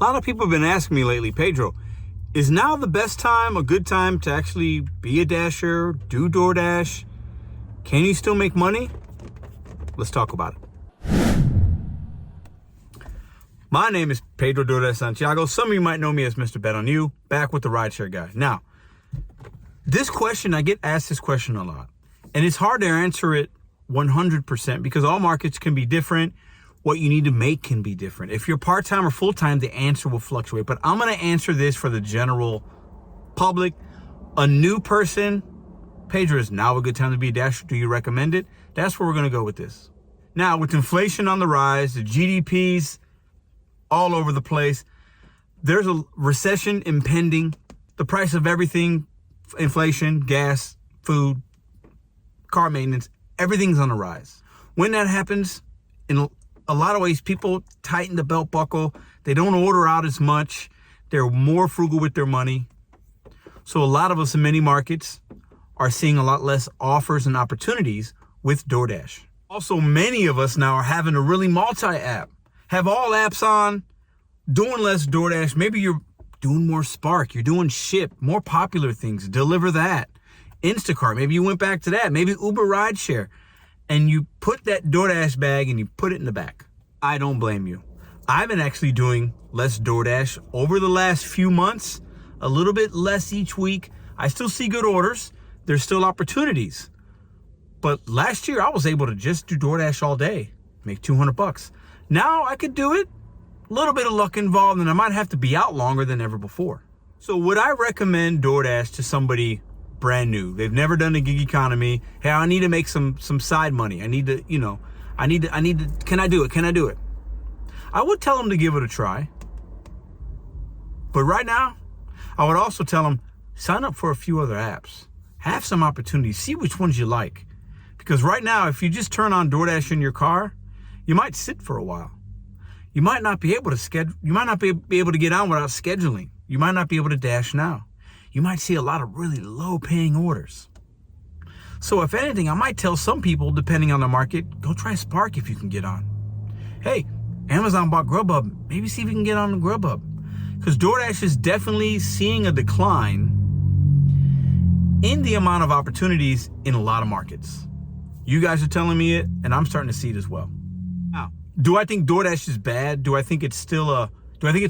A lot of people have been asking me lately, Pedro, is now the best time, a good time to actually be a Dasher, do DoorDash? Can you still make money? Let's talk about it. My name is Pedro DoorDash Santiago. Some of you might know me as Mr. Bet on You, back with the RideShare Guy. Now, this question, I get asked this question a lot, and it's hard to answer it 100% because all markets can be different. What you need to make can be different. If you're part-time or full-time, the answer will fluctuate. But I'm going to answer this for the general public. A new person, Pedro, is now a good time to be a Dasher. Do you recommend it? That's where we're going to go with this. Now, with inflation on the rise, the GDP's all over the place, there's a recession impending. The price of everything, inflation, gas, food, car maintenance, everything's on the rise. When that happens, in a lot of ways, people tighten the belt buckle. They don't order out as much. They're more frugal with their money. So a lot of us in many markets are seeing a lot less offers and opportunities with DoorDash. Also, many of us now are having to really multi-app. Have all apps on, doing less DoorDash. Maybe you're doing more Spark. You're doing Ship, more popular things. Deliver that. Instacart. Maybe you went back to that. Maybe Uber RideShare. And you put that DoorDash bag and you put it in the back. I don't blame you. I've been actually doing less DoorDash over the last few months, a little bit less each week. I still see good orders. There's still opportunities. But last year I was able to just do DoorDash all day, make $200. Now I could do it, a little bit of luck involved, and I might have to be out longer than ever before. So would I recommend DoorDash to somebody brand new? They've never done the gig economy. Hey, I need to make some side money. I need to, can I do it? Can I do it? I would tell them to give it a try. But right now, I would also tell them, sign up for a few other apps. Have some opportunities. See which ones you like. Because right now, if you just turn on DoorDash in your car, you might sit for a while. You might not be able to schedule. You might not be able to get on without scheduling. You might not be able to dash now. You might see a lot of really low paying orders. So if anything, I might tell some people, depending on the market, go try Spark if you can get on. Hey, Amazon bought Grubhub. Maybe see if you can get on the Grubhub. Because DoorDash is definitely seeing a decline in the amount of opportunities in a lot of markets. You guys are telling me it, and I'm starting to see it as well. Now, do I think DoorDash is bad? Do I think it's a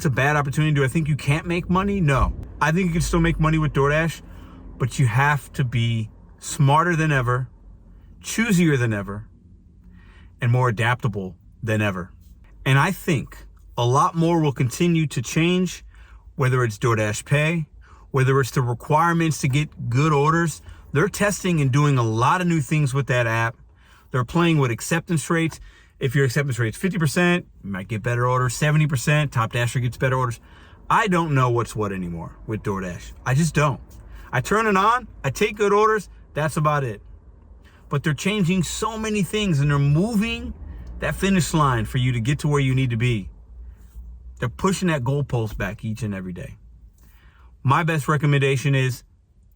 bad opportunity? Do I think you can't make money? No. I think you can still make money with DoorDash, but you have to be smarter than ever, choosier than ever, and more adaptable than ever. And I think a lot more will continue to change, whether it's DoorDash Pay, whether it's the requirements to get good orders. They're testing and doing a lot of new things with that app. They're playing with acceptance rates. If your acceptance rate's 50%, you might get better orders. 70%, Top Dasher gets better orders. I don't know what's what anymore with DoorDash. I just don't. I turn it on, I take good orders, that's about it. But they're changing so many things, and they're moving that finish line for you to get to where you need to be. They're pushing that goalpost back each and every day. My best recommendation is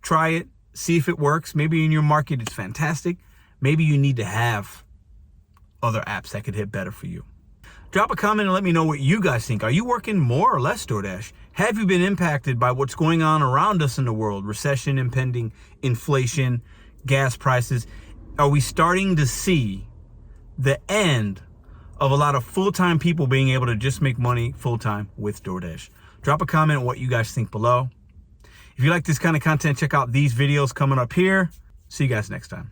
try it, see if it works. Maybe in your market it's fantastic. Maybe you need to have other apps that could hit better for you. Drop a comment and let me know what you guys think. Are you working more or less DoorDash? Have you been impacted by what's going on around us in the world? Recession impending, inflation, gas prices. Are we starting to see the end of a lot of full-time people being able to just make money full-time with DoorDash? Drop a comment on what you guys think below. If you like this kind of content, check out these videos coming up here. See you guys next time.